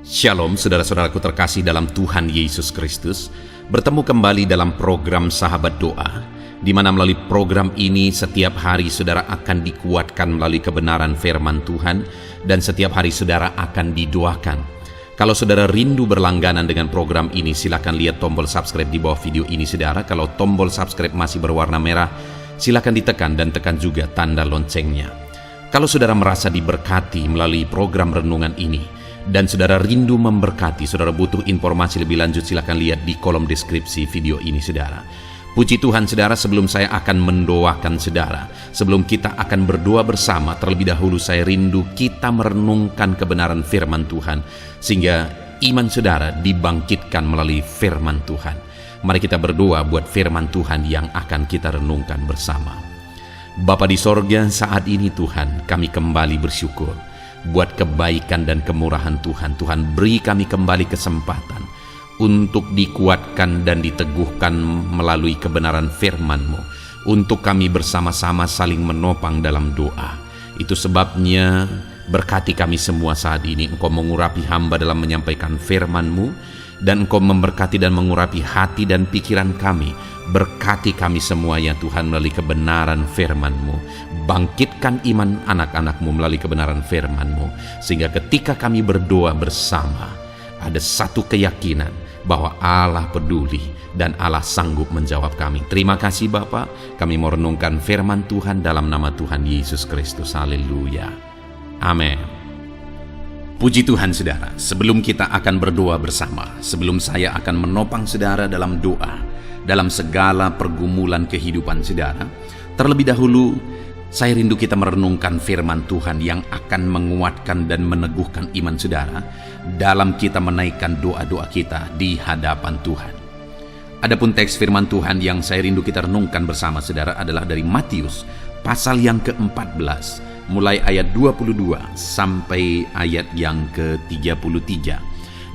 Shalom saudara-saudaraku terkasih dalam Tuhan Yesus Kristus. Bertemu kembali dalam program Sahabat Doa, di mana melalui program ini setiap hari saudara akan dikuatkan melalui kebenaran firman Tuhan, dan setiap hari saudara akan didoakan. Kalau saudara rindu berlangganan dengan program ini, silakan lihat tombol subscribe di bawah video ini saudara. Kalau tombol subscribe masih berwarna merah, silakan ditekan dan tekan juga tanda loncengnya. Kalau saudara merasa diberkati melalui program renungan ini, dan saudara rindu memberkati, saudara butuh informasi lebih lanjut, silakan lihat di kolom deskripsi video ini saudara. Puji Tuhan saudara, sebelum saya akan mendoakan saudara, sebelum kita akan berdoa bersama, terlebih dahulu saya rindu kita merenungkan kebenaran firman Tuhan, sehingga iman saudara dibangkitkan melalui firman Tuhan. Mari kita berdoa buat firman Tuhan yang akan kita renungkan bersama. Bapa di sorga, saat ini Tuhan, kami kembali bersyukur buat kebaikan dan kemurahan Tuhan. Tuhan beri kami kembali kesempatan untuk dikuatkan dan diteguhkan melalui kebenaran firman-Mu, untuk kami bersama-sama saling menopang dalam doa. Itu sebabnya berkati kami semua saat ini. Engkau mengurapi hamba dalam menyampaikan firman-Mu, dan Engkau memberkati dan mengurapi hati dan pikiran kami. Berkati kami semua ya Tuhan melalui kebenaran firman-Mu. Bangkitkan iman anak-anak-Mu melalui kebenaran firman-Mu, sehingga ketika kami berdoa bersama, ada satu keyakinan bahwa Allah peduli dan Allah sanggup menjawab kami. Terima kasih Bapa. Kami mau renungkan firman Tuhan dalam nama Tuhan Yesus Kristus. Haleluya. Amin. Puji Tuhan saudara, sebelum kita akan berdoa bersama, sebelum saya akan menopang saudara dalam doa, dalam segala pergumulan kehidupan saudara, terlebih dahulu saya rindu kita merenungkan firman Tuhan yang akan menguatkan dan meneguhkan iman saudara dalam kita menaikkan doa-doa kita di hadapan Tuhan. Adapun teks firman Tuhan yang saya rindu kita renungkan bersama saudara adalah dari Matius pasal yang ke-14, mulai ayat 22 sampai ayat yang ke-33,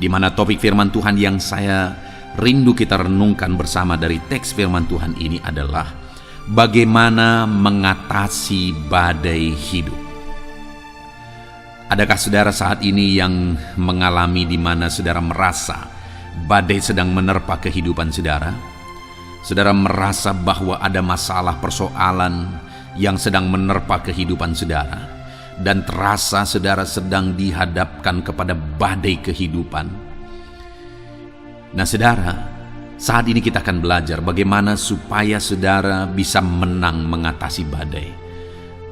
di mana topik firman Tuhan yang saya rindu kita renungkan bersama dari teks firman Tuhan ini adalah bagaimana mengatasi badai hidup. Adakah saudara saat ini yang mengalami di mana saudara merasa badai sedang menerpa kehidupan saudara? Saudara merasa bahwa ada masalah persoalan yang sedang menerpa kehidupan saudara, dan terasa saudara sedang dihadapkan kepada badai kehidupan. Nah saudara, saat ini kita akan belajar bagaimana supaya saudara bisa menang mengatasi badai.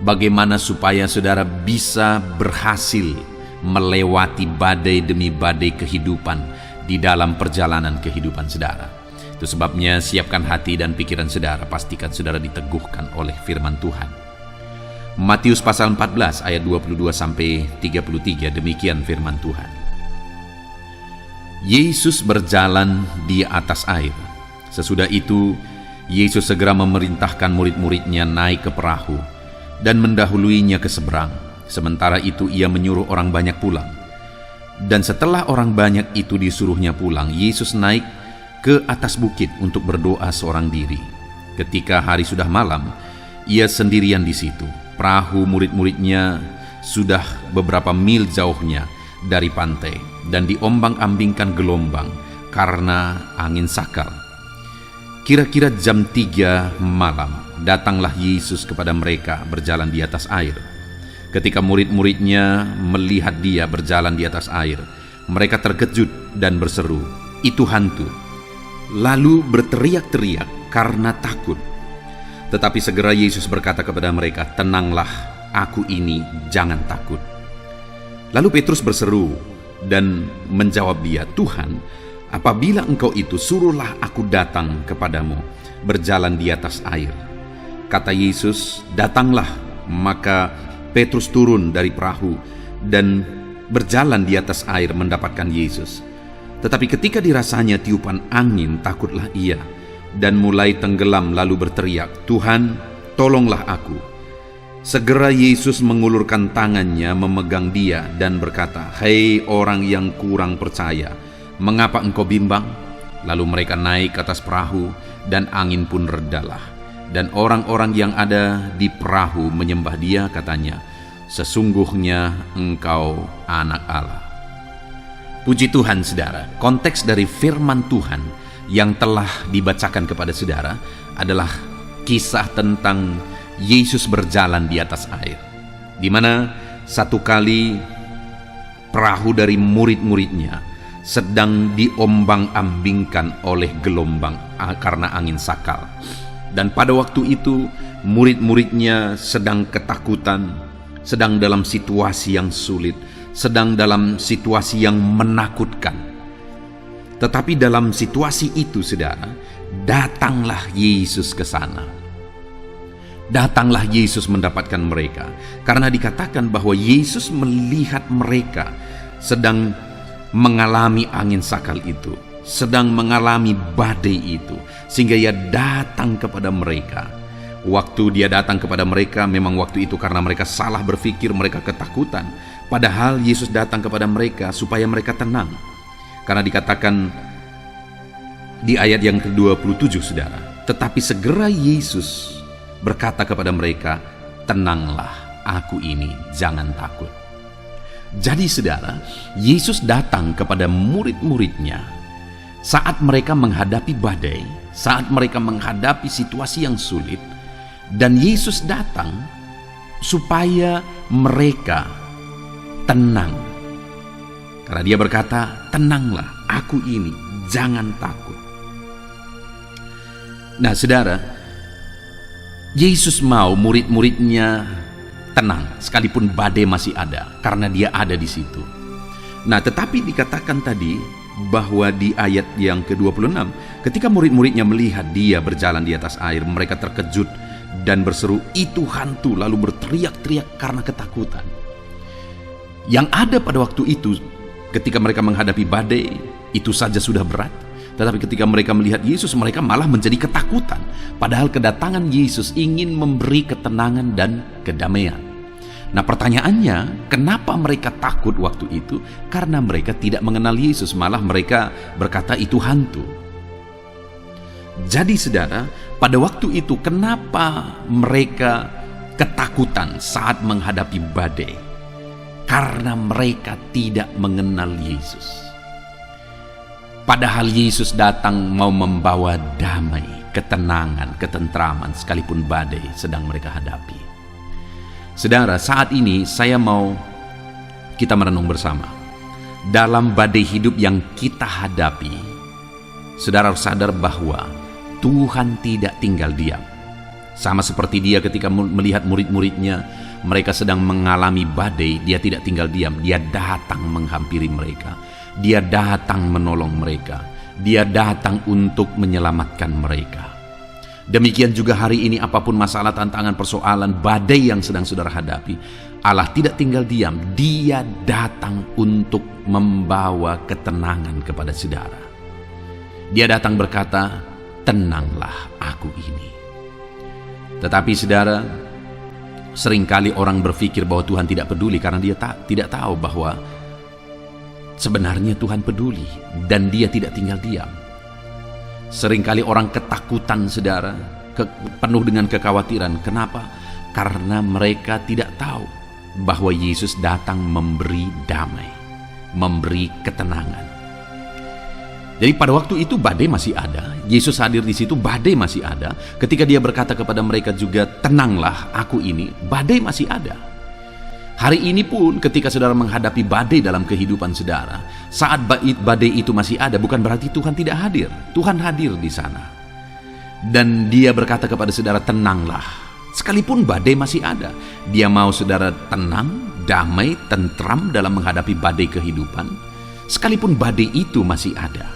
Bagaimana supaya saudara bisa berhasil melewati badai demi badai kehidupan di dalam perjalanan kehidupan saudara. Itu sebabnya siapkan hati dan pikiran saudara, pastikan saudara diteguhkan oleh firman Tuhan. Matius pasal 14 ayat 22 sampai 33, demikian firman Tuhan. Yesus berjalan di atas air. Sesudah itu, Yesus segera memerintahkan murid-muridnya naik ke perahu dan mendahuluinya ke seberang. Sementara itu ia menyuruh orang banyak pulang. Dan setelah orang banyak itu disuruhnya pulang, Yesus naik ke atas bukit untuk berdoa seorang diri. Ketika hari sudah malam, ia sendirian di situ. Perahu murid-muridnya sudah beberapa mil jauhnya dari pantai, dan diombang-ambingkan gelombang karena angin sakal. Kira-kira jam 3 malam, datanglah Yesus kepada mereka berjalan di atas air. Ketika murid-muridnya melihat dia berjalan di atas air, mereka terkejut dan berseru, "Itu hantu!" Lalu berteriak-teriak karena takut. Tetapi segera Yesus berkata kepada mereka, "Tenanglah, aku ini, jangan takut." Lalu Petrus berseru dan menjawab dia, "Tuhan, apabila engkau itu, suruhlah aku datang kepadamu berjalan di atas air." Kata Yesus, "Datanglah." Maka Petrus turun dari perahu dan berjalan di atas air mendapatkan Yesus. Tetapi ketika dirasanya tiupan angin, takutlah ia dan mulai tenggelam, lalu berteriak, "Tuhan, tolonglah aku." Segera Yesus mengulurkan tangannya memegang dia dan berkata, "Hei orang yang kurang percaya, mengapa engkau bimbang?" Lalu mereka naik ke atas perahu dan angin pun redalah. Dan orang-orang yang ada di perahu menyembah dia, katanya, "Sesungguhnya engkau anak Allah." Puji Tuhan saudara, konteks dari firman Tuhan yang telah dibacakan kepada saudara adalah kisah tentang Yesus berjalan di atas air, di mana satu kali perahu dari murid-muridnya sedang diombang-ambingkan oleh gelombang karena angin sakal. Dan pada waktu itu murid-muridnya sedang ketakutan, sedang dalam situasi yang sulit, sedang dalam situasi yang menakutkan. Tetapi dalam situasi itu saudara, datanglah Yesus ke sana. Datanglah Yesus mendapatkan mereka, karena dikatakan bahwa Yesus melihat mereka sedang mengalami angin sakal itu, sedang mengalami badai itu, sehingga Ia datang kepada mereka. Waktu Dia datang kepada mereka, memang waktu itu karena mereka salah berpikir, mereka ketakutan. Padahal Yesus datang kepada mereka supaya mereka tenang. Karena dikatakan di ayat yang ke-27 saudara, tetapi segera Yesus berkata kepada mereka, tenanglah, aku ini, jangan takut. Jadi saudara, Yesus datang kepada murid-muridnya saat mereka menghadapi badai, saat mereka menghadapi situasi yang sulit, dan Yesus datang supaya mereka tenang. Karena Dia berkata, tenanglah, aku ini, jangan takut. Nah saudara, Yesus mau murid-muridnya tenang, sekalipun badai masih ada, karena Dia ada di situ. Nah, tetapi dikatakan tadi bahwa di ayat yang ke-26, ketika murid-muridnya melihat Dia berjalan di atas air, mereka terkejut dan berseru, itu hantu, lalu berteriak-teriak karena ketakutan. Yang ada pada waktu itu, ketika mereka menghadapi badai, itu saja sudah berat. Tetapi ketika mereka melihat Yesus, mereka malah menjadi ketakutan. Padahal kedatangan Yesus ingin memberi ketenangan dan kedamaian. Nah pertanyaannya, kenapa mereka takut waktu itu? Karena mereka tidak mengenal Yesus, malah mereka berkata itu hantu. Jadi saudara, pada waktu itu kenapa mereka ketakutan saat menghadapi badai? Karena mereka tidak mengenal Yesus. Padahal Yesus datang mau membawa damai, ketenangan, ketentraman, sekalipun badai sedang mereka hadapi. Saudara, saat ini saya mau kita merenung bersama. Dalam badai hidup yang kita hadapi, saudara harus sadar bahwa Tuhan tidak tinggal diam. Sama seperti Dia ketika melihat murid-muridnya, mereka sedang mengalami badai, Dia tidak tinggal diam. Dia datang menghampiri mereka. Dia datang menolong mereka. Dia datang untuk menyelamatkan mereka. Demikian juga hari ini, apapun masalah, tantangan, persoalan, badai yang sedang saudara hadapi, Allah tidak tinggal diam. Dia datang untuk membawa ketenangan kepada saudara. Dia datang berkata, tenanglah, aku ini. Tetapi saudara, seringkali orang berpikir bahwa Tuhan tidak peduli karena dia tidak tahu bahwa sebenarnya Tuhan peduli dan Dia tidak tinggal diam. Seringkali orang ketakutan saudara, penuh dengan kekhawatiran. Kenapa? Karena mereka tidak tahu bahwa Yesus datang memberi damai, memberi ketenangan. Jadi pada waktu itu badai masih ada, Yesus hadir di situ, badai masih ada. Ketika Dia berkata kepada mereka juga, tenanglah, aku ini, badai masih ada. Hari ini pun ketika saudara menghadapi badai dalam kehidupan saudara, saat badai itu masih ada, bukan berarti Tuhan tidak hadir. Tuhan hadir di sana. Dan Dia berkata kepada saudara, tenanglah. Sekalipun badai masih ada, Dia mau saudara tenang, damai, tentram dalam menghadapi badai kehidupan. Sekalipun badai itu masih ada.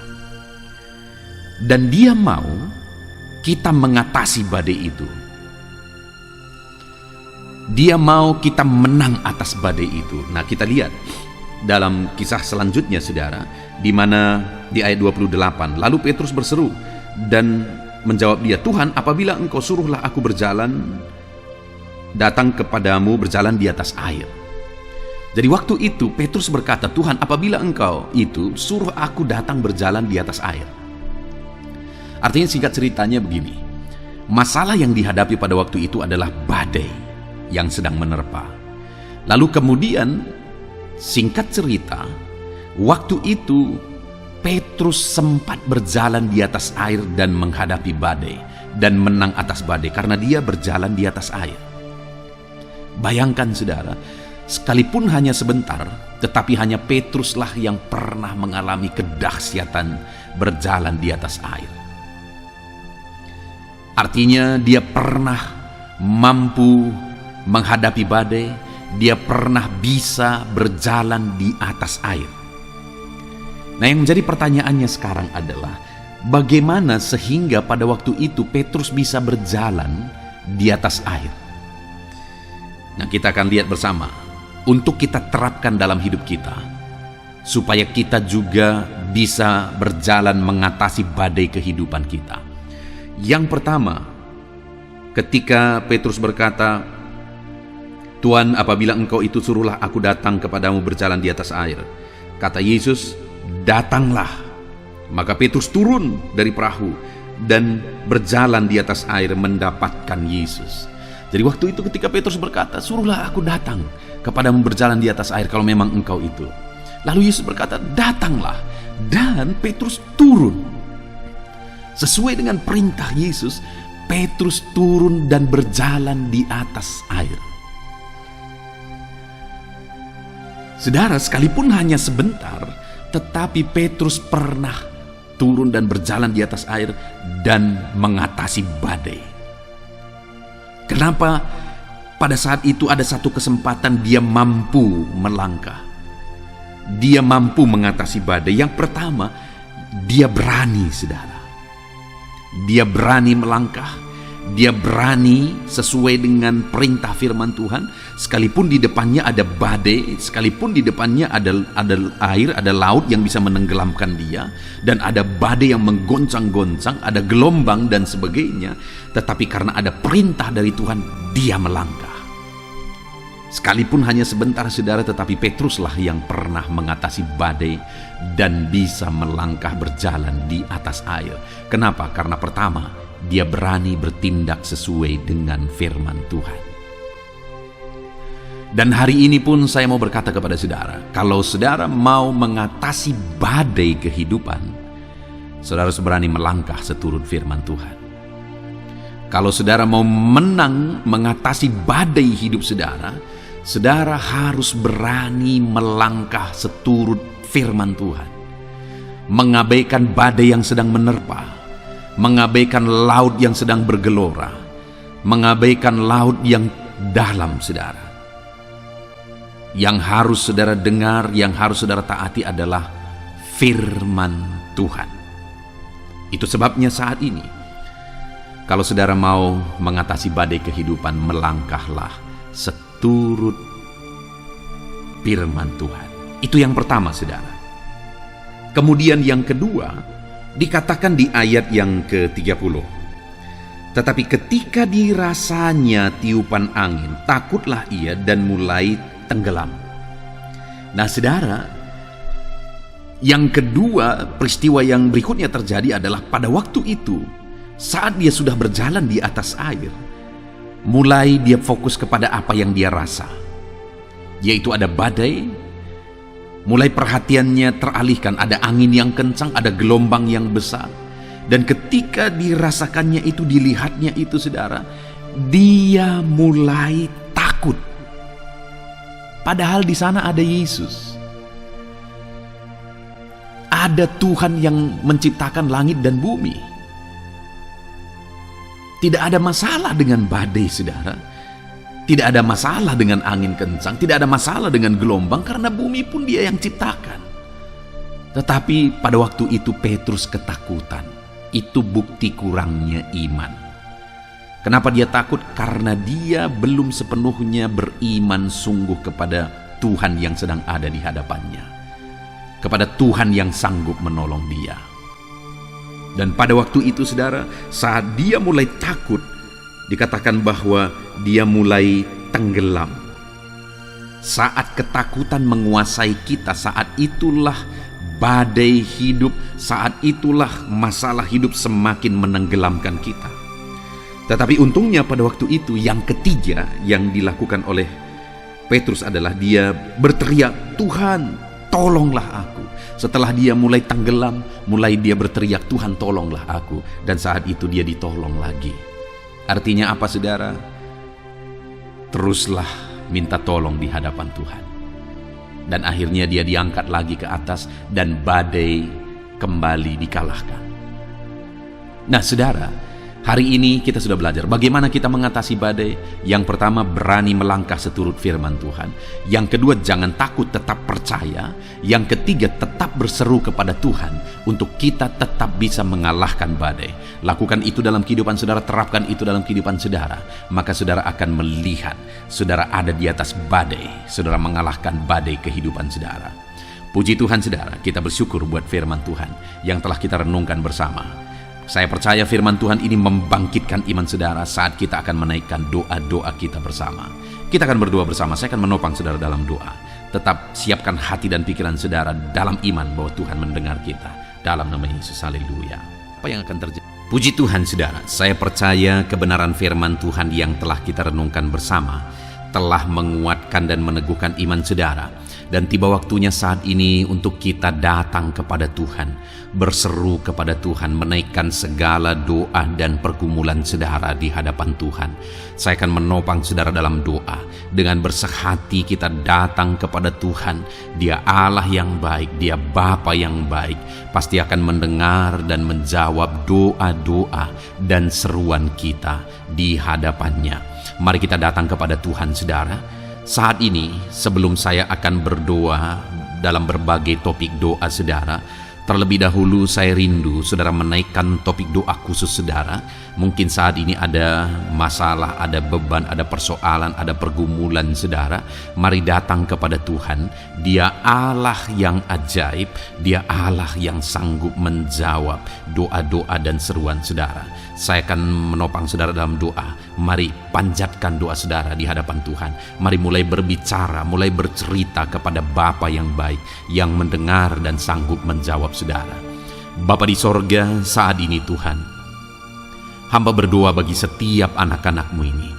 Dan Dia mau kita mengatasi badai itu. Dia mau kita menang atas badai itu. Nah, kita lihat dalam kisah selanjutnya saudara, di mana di ayat 28, lalu Petrus berseru dan menjawab Dia, Tuhan, apabila Engkau suruhlah aku berjalan, datang kepadamu berjalan di atas air. Jadi waktu itu Petrus berkata, Tuhan, apabila Engkau itu suruh aku datang berjalan di atas air. Artinya singkat ceritanya begini, masalah yang dihadapi pada waktu itu adalah badai yang sedang menerpa. Lalu kemudian singkat cerita, Waktu itu Petrus sempat berjalan di atas air dan menghadapi badai dan menang atas badai karena dia berjalan di atas air. Bayangkan saudara, sekalipun hanya sebentar, tetapi hanya Petruslah yang pernah mengalami kedahsyatan berjalan di atas air. Artinya dia pernah mampu menghadapi badai, dia pernah bisa berjalan di atas air. Nah, yang menjadi pertanyaannya sekarang adalah bagaimana sehingga pada waktu itu Petrus bisa berjalan di atas air? Nah, kita akan lihat bersama untuk kita terapkan dalam hidup kita supaya kita juga bisa berjalan mengatasi badai kehidupan kita. Yang pertama, ketika Petrus berkata, "Tuhan, apabila Engkau itu, suruhlah aku datang kepadamu berjalan di atas air." Kata Yesus, "Datanglah." Maka Petrus turun dari perahu dan berjalan di atas air mendapatkan Yesus. Jadi waktu itu ketika Petrus berkata, "Suruhlah aku datang kepadamu berjalan di atas air kalau memang Engkau itu." Lalu Yesus berkata, "Datanglah." Dan Petrus turun. Sesuai dengan perintah Yesus, Petrus turun dan berjalan di atas air. Saudara, sekalipun hanya sebentar, tetapi Petrus pernah turun dan berjalan di atas air dan mengatasi badai. Kenapa? Pada saat itu ada satu kesempatan dia mampu melangkah. Dia mampu mengatasi badai. Yang pertama, dia berani, saudara. Dia berani melangkah. Dia berani sesuai dengan perintah firman Tuhan. Sekalipun di depannya ada badai, sekalipun di depannya ada air, ada laut yang bisa menenggelamkan dia, dan ada badai yang menggoncang-goncang, ada gelombang dan sebagainya, tetapi karena ada perintah dari Tuhan, dia melangkah. Sekalipun hanya sebentar, saudara, tetapi Petruslah yang pernah mengatasi badai dan bisa melangkah berjalan di atas air. Kenapa? Karena pertama, dia berani bertindak sesuai dengan firman Tuhan. Dan hari ini pun saya mau berkata kepada saudara, kalau saudara mau mengatasi badai kehidupan, saudara harus berani melangkah seturut firman Tuhan. Kalau saudara mau menang mengatasi badai hidup saudara, saudara harus berani melangkah seturut firman Tuhan. Mengabaikan badai yang sedang menerpa, mengabaikan laut yang sedang bergelora, mengabaikan laut yang dalam, saudara. Yang harus saudara dengar, yang harus saudara taati adalah firman Tuhan. Itu sebabnya saat ini, kalau saudara mau mengatasi badai kehidupan, melangkahlah seturut firman Tuhan. Itu yang pertama, saudara. Kemudian yang kedua, dikatakan di ayat yang ke-30. Tetapi ketika dirasanya tiupan angin, takutlah ia dan mulai tenggelam. Nah, saudara, yang kedua, peristiwa yang berikutnya terjadi adalah pada waktu itu, saat dia sudah berjalan di atas air, mulai dia fokus kepada apa yang dia rasa, yaitu ada badai. Mulai perhatiannya teralihkan, ada angin yang kencang, ada gelombang yang besar. Dan ketika dirasakannya itu, dilihatnya itu, saudara, dia mulai takut. Padahal di sana ada Yesus. Ada Tuhan yang menciptakan langit dan bumi. Tidak ada masalah dengan badai, saudara. Tidak ada masalah dengan angin kencang, tidak ada masalah dengan gelombang, karena bumi pun Dia yang ciptakan. Tetapi pada waktu itu Petrus ketakutan. Itu bukti kurangnya iman. Kenapa dia takut? Karena dia belum sepenuhnya beriman sungguh kepada Tuhan yang sedang ada di hadapannya, kepada Tuhan yang sanggup menolong dia. Dan pada waktu itu, saudara, saat dia mulai takut, dikatakan bahwa dia mulai tenggelam. Saat ketakutan menguasai kita, saat itulah badai hidup, saat itulah masalah hidup semakin menenggelamkan kita. Tetapi untungnya pada waktu itu, yang ketiga yang dilakukan oleh Petrus adalah dia berteriak, "Tuhan, tolonglah aku." Setelah dia mulai tenggelam, mulai dia berteriak, Tuhan tolonglah aku. Dan saat itu dia ditolong lagi. Artinya apa saudara? Teruslah minta tolong di hadapan Tuhan. Dan akhirnya dia diangkat lagi ke atas dan badai kembali dikalahkan. Nah saudara, hari ini kita sudah belajar bagaimana kita mengatasi badai. Yang pertama, berani melangkah seturut firman Tuhan. Yang kedua, jangan takut, tetap percaya. Yang ketiga, tetap berseru kepada Tuhan untuk kita tetap bisa mengalahkan badai. Lakukan itu dalam kehidupan saudara, terapkan itu dalam kehidupan saudara. Maka saudara akan melihat saudara ada di atas badai. Saudara mengalahkan badai kehidupan saudara. Puji Tuhan saudara, kita bersyukur buat firman Tuhan yang telah kita renungkan bersama. Saya percaya firman Tuhan ini membangkitkan iman saudara saat kita akan menaikkan doa-doa kita bersama. Kita akan berdoa bersama, saya akan menopang saudara dalam doa. Tetap siapkan hati dan pikiran saudara dalam iman bahwa Tuhan mendengar kita. Dalam nama Yesus, haleluya. Apa yang akan terjadi? Puji Tuhan saudara, saya percaya kebenaran firman Tuhan yang telah kita renungkan bersama telah menguatkan dan meneguhkan iman saudara. Dan tiba waktunya saat ini untuk kita datang kepada Tuhan, berseru kepada Tuhan, menaikkan segala doa dan pergumulan saudara di hadapan Tuhan. Saya akan menopang saudara dalam doa. Dengan bersehati kita datang kepada Tuhan. Dia Allah yang baik, Dia Bapa yang baik. Pasti akan mendengar dan menjawab doa-doa dan seruan kita di hadapannya. Mari kita datang kepada Tuhan saudara. Saat ini, sebelum saya akan berdoa dalam berbagai topik doa saudara, terlebih dahulu saya rindu saudara menaikkan topik doa khusus saudara. Mungkin saat ini ada masalah, ada beban, ada persoalan, ada pergumulan saudara. Mari datang kepada Tuhan. Dia Allah yang ajaib, Dia Allah yang sanggup menjawab doa-doa dan seruan saudara. Saya akan menopang saudara dalam doa. Mari panjatkan doa saudara di hadapan Tuhan. Mari mulai berbicara, mulai bercerita kepada Bapa yang baik, yang mendengar dan sanggup menjawab saudara. Bapa di sorga, saat ini Tuhan, hamba berdoa bagi setiap anak-anak-Mu ini.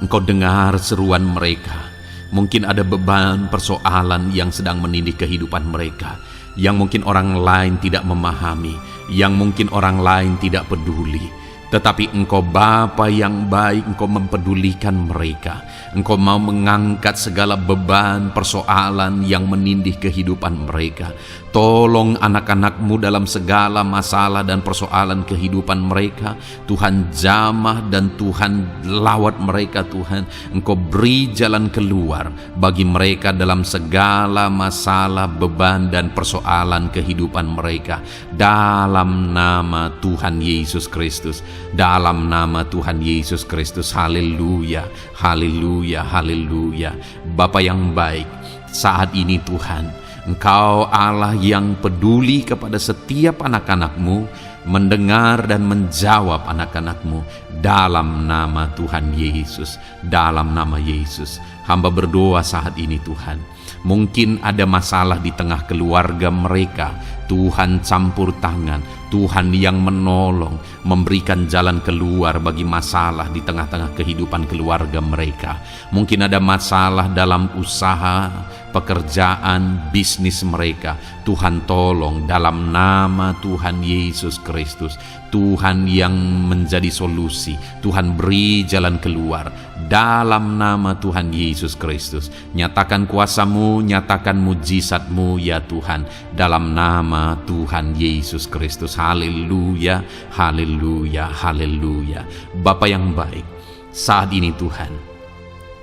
Engkau dengar seruan mereka. Mungkin ada beban, persoalan yang sedang menindih kehidupan mereka, yang mungkin orang lain tidak memahami, yang mungkin orang lain tidak peduli. Tetapi Engkau Bapa yang baik, Engkau mempedulikan mereka. Engkau mau mengangkat segala beban, persoalan yang menindih kehidupan mereka. Tolong anak-anak-Mu dalam segala masalah dan persoalan kehidupan mereka. Tuhan jamah dan Tuhan lawat mereka Tuhan. Engkau beri jalan keluar bagi mereka dalam segala masalah, beban dan persoalan kehidupan mereka. Dalam nama Tuhan Yesus Kristus. Dalam nama Tuhan Yesus Kristus. Haleluya, haleluya, haleluya. Bapa yang baik, saat ini Tuhan, Engkau Allah yang peduli kepada setiap anak-anak-Mu, mendengar dan menjawab anak-anak-Mu. Dalam nama Tuhan Yesus, dalam nama Yesus, hamba berdoa saat ini Tuhan. Mungkin ada masalah di tengah keluarga mereka. Tuhan campur tangan, Tuhan yang menolong, memberikan jalan keluar bagi masalah di tengah-tengah kehidupan keluarga mereka. Mungkin ada masalah dalam usaha, pekerjaan, bisnis mereka. Tuhan tolong dalam nama Tuhan Yesus Kristus. Tuhan yang menjadi solusi, Tuhan beri jalan keluar dalam nama Tuhan Yesus Kristus. Nyatakan kuasa-Mu, nyatakan mujizat-Mu ya Tuhan, dalam nama Tuhan Yesus Kristus. Haleluya, haleluya, haleluya. Bapa yang baik, saat ini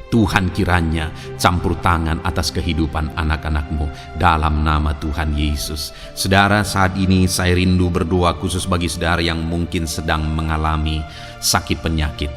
Tuhan kiranya campur tangan atas kehidupan anak-anak-Mu dalam nama Tuhan Yesus. Saudara, saat ini saya rindu berdoa khusus bagi saudara yang mungkin sedang mengalami sakit penyakit.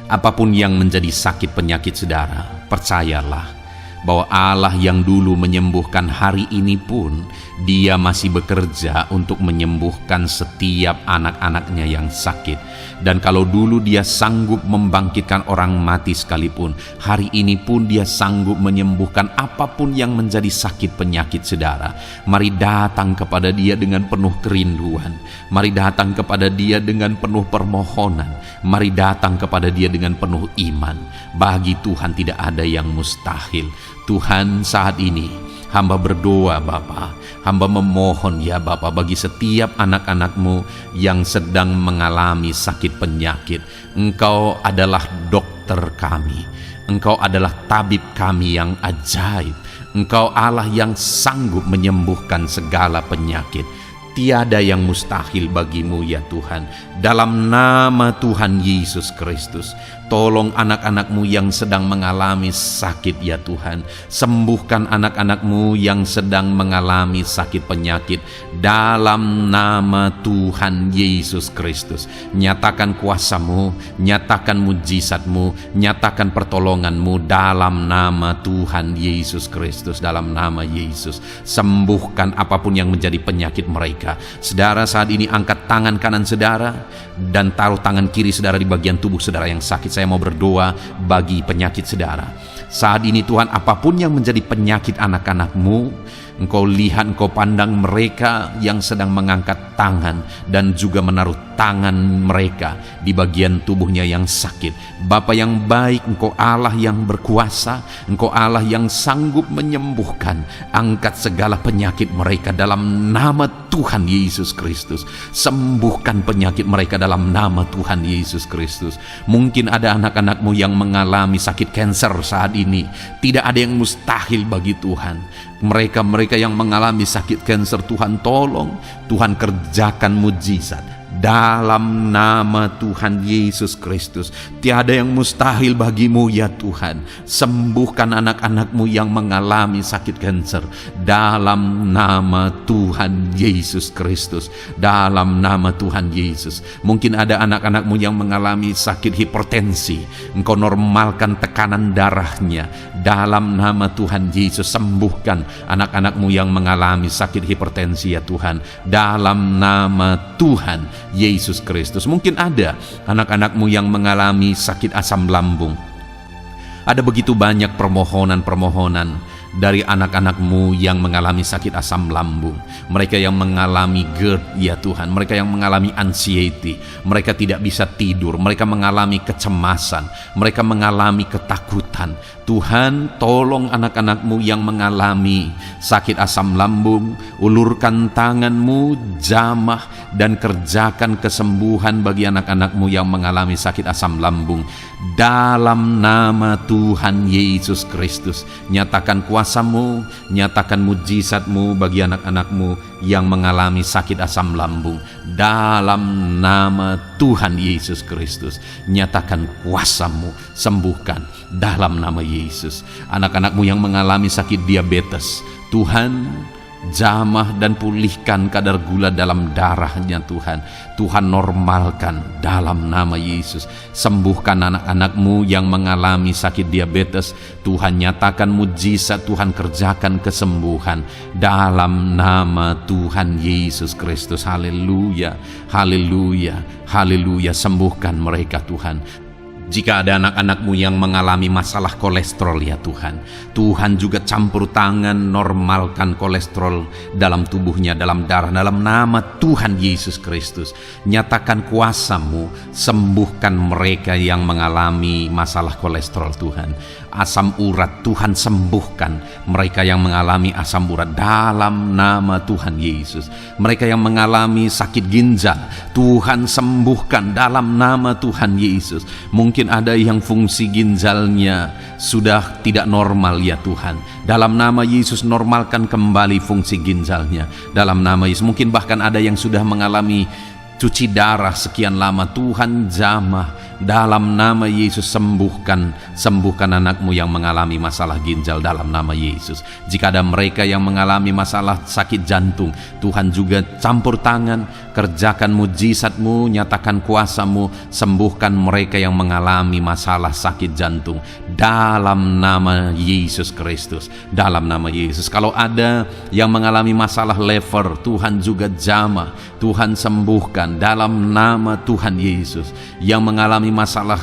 Apapun yang menjadi sakit penyakit saudara, percayalah bahwa Allah yang dulu menyembuhkan hari ini pun Dia masih bekerja untuk menyembuhkan setiap anak-anaknya yang sakit. Dan kalau dulu Dia sanggup membangkitkan orang mati sekalipun, hari ini pun Dia sanggup menyembuhkan apapun yang menjadi sakit penyakit saudara. Mari datang kepada Dia dengan penuh kerinduan. Mari datang kepada Dia dengan penuh permohonan. Mari datang kepada Dia dengan penuh iman. Bagi Tuhan tidak ada yang mustahil. Tuhan saat ini Hamba berdoa Bapa, hamba memohon ya Bapa bagi setiap anak-anak-Mu yang sedang mengalami sakit penyakit. Engkau adalah dokter kami, Engkau adalah tabib kami yang ajaib. Engkau Allah yang sanggup menyembuhkan segala penyakit. Tiada yang mustahil bagimu ya Tuhan. Dalam nama Tuhan Yesus Kristus, tolong anak-anak-Mu yang sedang mengalami sakit ya Tuhan. Sembuhkan anak-anak-Mu yang sedang mengalami sakit penyakit. Dalam nama Tuhan Yesus Kristus, nyatakan kuasa-Mu, nyatakan mujizat-Mu, nyatakan pertolongan-Mu dalam nama Tuhan Yesus Kristus. Dalam nama Yesus, sembuhkan apapun yang menjadi penyakit mereka. Saudara, saat ini angkat tangan kanan saudara dan taruh tangan kiri saudara di bagian tubuh saudara yang sakit. Saya mau berdoa bagi penyakit saudara. Saat ini Tuhan, apapun yang menjadi penyakit anak-anak-Mu, Engkau lihat, Engkau pandang mereka yang sedang mengangkat tangan dan juga menaruh tangan mereka di bagian tubuhnya yang sakit. Bapa yang baik, Engkau Allah yang berkuasa, Engkau Allah yang sanggup menyembuhkan. Angkat segala penyakit mereka dalam nama Tuhan Yesus Kristus. Sembuhkan penyakit mereka dalam nama Tuhan Yesus Kristus. Mungkin ada anak-anak-Mu yang mengalami sakit kanker saat ini. Tidak ada yang mustahil bagi Tuhan. Mereka yang mengalami sakit kanker, Tuhan tolong, Tuhan kerjakan mujizat dalam nama Tuhan Yesus Kristus. Tiada yang mustahil bagimu ya Tuhan. Sembuhkan anak-anak-Mu yang mengalami sakit kanker dalam nama Tuhan Yesus Kristus. Dalam nama Tuhan Yesus. Mungkin ada anak-anak-Mu yang mengalami sakit hipertensi. Engkau normalkan tekanan darahnya dalam nama Tuhan Yesus. Sembuhkan anak-anak-Mu yang mengalami sakit hipertensi ya Tuhan, dalam nama Tuhan Yesus Kristus. Mungkin ada anak-anak-Mu yang mengalami sakit asam lambung. Ada begitu banyak permohonan-permohonan dari anak-anak-Mu yang mengalami sakit asam lambung. Mereka yang mengalami GERD ya Tuhan. Mereka yang mengalami anxiety. Mereka tidak bisa tidur. Mereka mengalami kecemasan. Mereka mengalami ketakutan. Tuhan, tolong anak-anak-Mu yang mengalami sakit asam lambung. Ulurkan tangan-Mu, jamah dan kerjakan kesembuhan bagi anak-anak-Mu yang mengalami sakit asam lambung. Dalam nama Tuhan Yesus Kristus, nyatakan kuasa-Mu, nyatakan mujizat-Mu bagi anak-anak-Mu yang mengalami sakit asam lambung. Dalam nama Tuhan Yesus Kristus, nyatakan kuasa-Mu, sembuhkan dalam nama Yesus. Anak-anak-Mu yang mengalami sakit diabetes, Tuhan, jamah dan pulihkan kadar gula dalam darahnya Tuhan. Tuhan normalkan dalam nama Yesus. Sembuhkan anak-anak-Mu yang mengalami sakit diabetes. Tuhan nyatakan mujizat, Tuhan kerjakan kesembuhan dalam nama Tuhan Yesus Kristus. Haleluya, haleluya, haleluya. Sembuhkan mereka Tuhan. Jika ada anak-anak-Mu yang mengalami masalah kolesterol ya Tuhan, Tuhan juga campur tangan, normalkan kolesterol dalam tubuhnya, dalam darah, dalam nama Tuhan Yesus Kristus. Nyatakan kuasa-Mu, sembuhkan mereka yang mengalami masalah kolesterol Tuhan. Asam urat, Tuhan sembuhkan mereka yang mengalami asam urat dalam nama Tuhan Yesus. Mereka yang mengalami sakit ginjal, Tuhan sembuhkan dalam nama Tuhan Yesus. Mungkin ada yang fungsi ginjalnya sudah tidak normal ya Tuhan. Dalam nama Yesus, normalkan kembali fungsi ginjalnya dalam nama Yesus. Mungkin bahkan ada yang sudah mengalami cuci darah sekian lama, Tuhan jamah dalam nama Yesus. Sembuhkan anak-Mu yang mengalami masalah ginjal dalam nama Yesus. Jika ada mereka yang mengalami masalah sakit jantung, Tuhan juga campur tangan, kerjakan mujizat-Mu, nyatakan kuasa-Mu, sembuhkan mereka yang mengalami masalah sakit jantung dalam nama Yesus Kristus. Dalam nama Yesus. Kalau ada yang mengalami masalah liver, Tuhan juga jamah, Tuhan sembuhkan dalam nama Tuhan Yesus. Yang mengalami masalah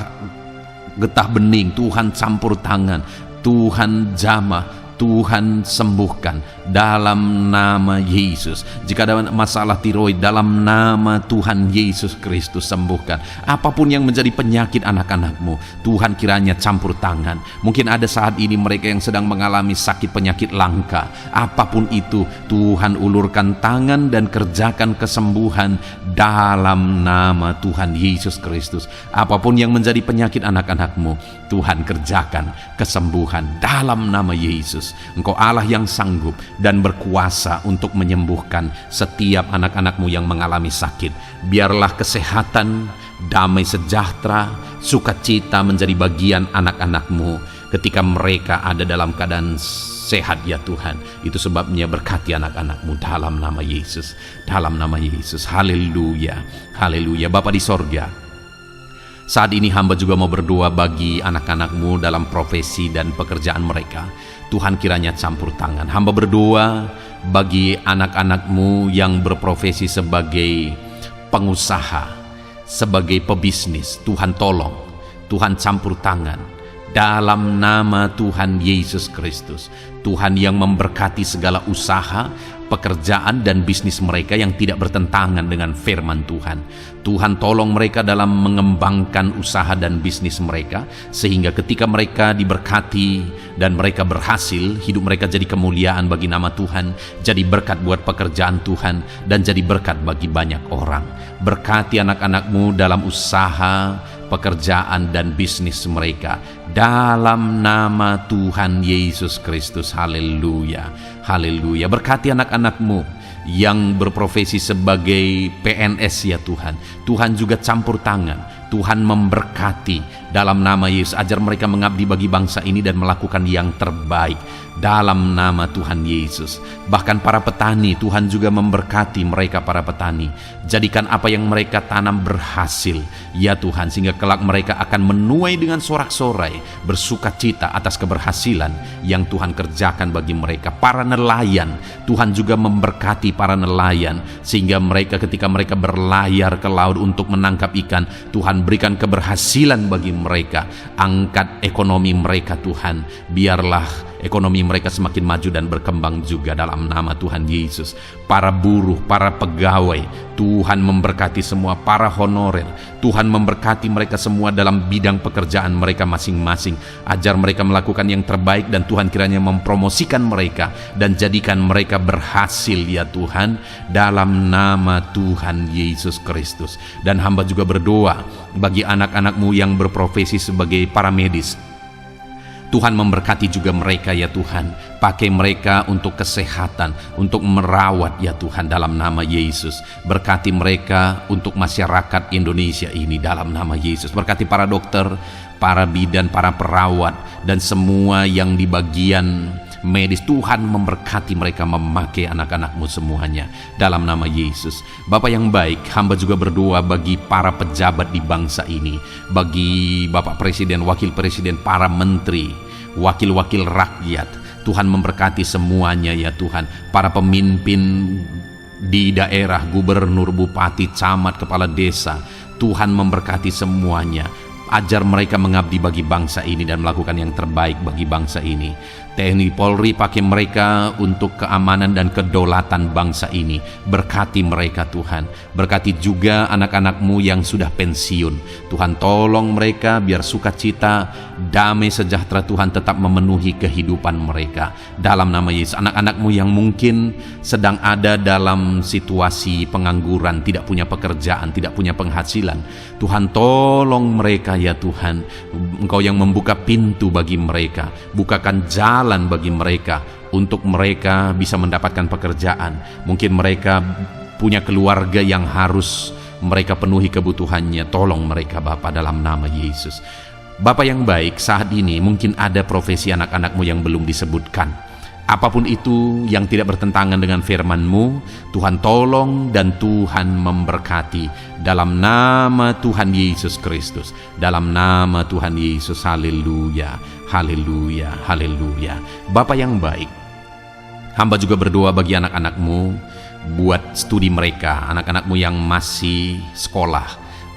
getah bening, Tuhan campur tangan, Tuhan jamah, Tuhan sembuhkan dalam nama Yesus. Jika ada masalah tiroid, dalam nama Tuhan Yesus Kristus sembuhkan. Apapun yang menjadi penyakit anak-anakmu, Tuhan kiranya campur tangan. Mungkin ada saat ini mereka yang sedang mengalami sakit penyakit langka. Apapun itu, Tuhan ulurkan tangan dan kerjakan kesembuhan dalam nama Tuhan Yesus Kristus. Apapun yang menjadi penyakit anak-anakmu, Tuhan kerjakan kesembuhan dalam nama Yesus. Engkau Allah yang sanggup dan berkuasa untuk menyembuhkan setiap anak-anakmu yang mengalami sakit. Biarlah kesehatan, damai sejahtera, sukacita menjadi bagian anak-anakmu ketika mereka ada dalam keadaan sehat ya Tuhan. Itu sebabnya berkati anak-anakmu dalam nama Yesus. Dalam nama Yesus. Haleluya. Haleluya. Bapa di sorga, saat ini hamba juga mau berdoa bagi anak-anakmu dalam profesi dan pekerjaan mereka. Tuhan kiranya campur tangan. Hamba berdoa bagi anak-anakmu yang berprofesi sebagai pengusaha, sebagai pebisnis. Tuhan tolong, Tuhan campur tangan dalam nama Tuhan Yesus Kristus. Tuhan yang memberkati segala usaha, pekerjaan dan bisnis mereka yang tidak bertentangan dengan firman Tuhan. Tuhan tolong mereka dalam mengembangkan usaha dan bisnis mereka, sehingga ketika mereka diberkati dan mereka berhasil, hidup mereka jadi kemuliaan bagi nama Tuhan, jadi berkat buat pekerjaan Tuhan, dan jadi berkat bagi banyak orang. Berkati anak-anakmu dalam usaha, pekerjaan dan bisnis mereka dalam nama Tuhan Yesus Kristus. Haleluya. Haleluya. Berkati anak-anakmu yang berprofesi sebagai PNS ya Tuhan. Tuhan juga campur tangan. Tuhan memberkati dalam nama Yesus. Ajar mereka mengabdi bagi bangsa ini dan melakukan yang terbaik dalam nama Tuhan Yesus. Bahkan para petani, Tuhan juga memberkati mereka para petani. Jadikan apa yang mereka tanam berhasil ya Tuhan, sehingga kelak mereka akan menuai dengan sorak-sorai, bersuka cita atas keberhasilan yang Tuhan kerjakan bagi mereka. Para nelayan, Tuhan juga memberkati para nelayan, sehingga mereka ketika mereka berlayar ke laut untuk menangkap ikan, Tuhan berikan keberhasilan bagi mereka. Angkat ekonomi mereka Tuhan, biarlah ekonomi mereka semakin maju dan berkembang juga dalam nama Tuhan Yesus. Para buruh, para pegawai, Tuhan memberkati semua. Para honorer, Tuhan memberkati mereka semua dalam bidang pekerjaan mereka masing-masing. Ajar mereka melakukan yang terbaik dan Tuhan kiranya mempromosikan mereka dan jadikan mereka berhasil ya Tuhan, dalam nama Tuhan Yesus Kristus. Dan hamba juga berdoa bagi anak-anakmu yang berprofesi sebagai para medis. Tuhan memberkati juga mereka ya Tuhan. Pakai mereka untuk kesehatan, untuk merawat ya Tuhan dalam nama Yesus. Berkati mereka untuk masyarakat Indonesia ini dalam nama Yesus. Berkati para dokter, para bidan, para perawat, dan semua yang di bagian medis. Tuhan memberkati mereka, memakai anak-anakmu semuanya dalam nama Yesus. Bapa yang baik, hamba juga berdoa bagi para pejabat di bangsa ini, bagi Bapak Presiden, Wakil Presiden, para menteri, wakil-wakil rakyat. Tuhan memberkati semuanya ya Tuhan. Para pemimpin di daerah, gubernur, bupati, camat, kepala desa, Tuhan memberkati semuanya. Ajar mereka mengabdi bagi bangsa ini dan melakukan yang terbaik bagi bangsa ini. TNI Polri, pakai mereka untuk keamanan dan kedaulatan bangsa ini. Berkati mereka Tuhan. Berkati juga anak-anakmu yang sudah pensiun. Tuhan tolong mereka biar sukacita, damai sejahtera Tuhan tetap memenuhi kehidupan mereka dalam nama Yesus. Anak-anakmu yang mungkin sedang ada dalam situasi pengangguran, tidak punya pekerjaan, tidak punya penghasilan, Tuhan tolong mereka ya Tuhan. Engkau yang membuka pintu bagi mereka, bukakan jalan bagi mereka untuk mereka bisa mendapatkan pekerjaan. Mungkin mereka punya keluarga yang harus mereka penuhi kebutuhannya. Tolong mereka Bapa dalam nama Yesus. Bapa yang baik, saat ini mungkin ada profesi anak-anakmu yang belum disebutkan. Apapun itu yang tidak bertentangan dengan firman-Mu, Tuhan tolong dan Tuhan memberkati dalam nama Tuhan Yesus Kristus. Dalam nama Tuhan Yesus. Haleluya, haleluya, haleluya. Bapa yang baik, hamba juga berdoa bagi anak-anakmu buat studi mereka, anak-anakmu yang masih sekolah,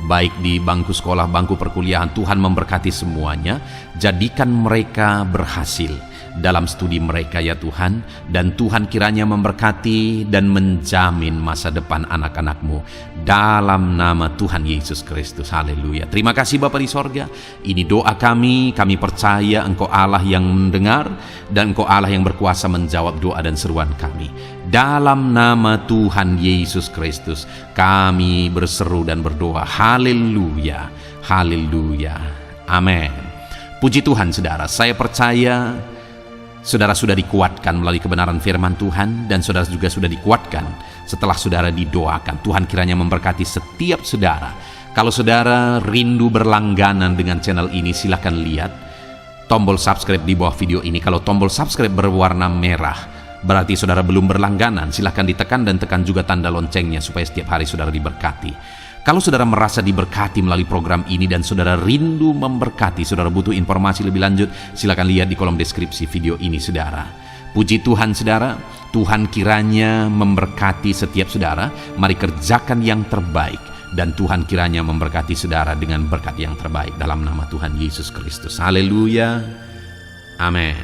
baik di bangku sekolah, bangku perkuliahan. Tuhan memberkati semuanya, jadikan mereka berhasil dalam studi mereka ya Tuhan. Dan Tuhan kiranya memberkati dan menjamin masa depan anak-anak-Mu dalam nama Tuhan Yesus Kristus. Haleluya. Terima kasih Bapa di sorga. Ini doa kami percaya Engkau Allah yang mendengar dan Engkau Allah yang berkuasa menjawab doa dan seruan kami. Dalam nama Tuhan Yesus Kristus kami berseru dan berdoa. Haleluya, haleluya, amin. Puji Tuhan saudara, saya percaya saudara sudah dikuatkan melalui kebenaran firman Tuhan, dan saudara juga sudah dikuatkan setelah saudara didoakan. Tuhan kiranya memberkati setiap saudara. Kalau saudara rindu berlangganan dengan channel ini, silakan lihat tombol subscribe di bawah video ini. Kalau tombol subscribe berwarna merah, berarti saudara belum berlangganan. Silakan ditekan dan tekan juga tanda loncengnya supaya setiap hari saudara diberkati. Kalau saudara merasa diberkati melalui program ini dan saudara rindu memberkati, saudara butuh informasi lebih lanjut, silakan lihat di kolom deskripsi video ini saudara. Puji Tuhan saudara, Tuhan kiranya memberkati setiap saudara. Mari kerjakan yang terbaik, dan Tuhan kiranya memberkati saudara dengan berkat yang terbaik dalam nama Tuhan Yesus Kristus. Haleluya, amin.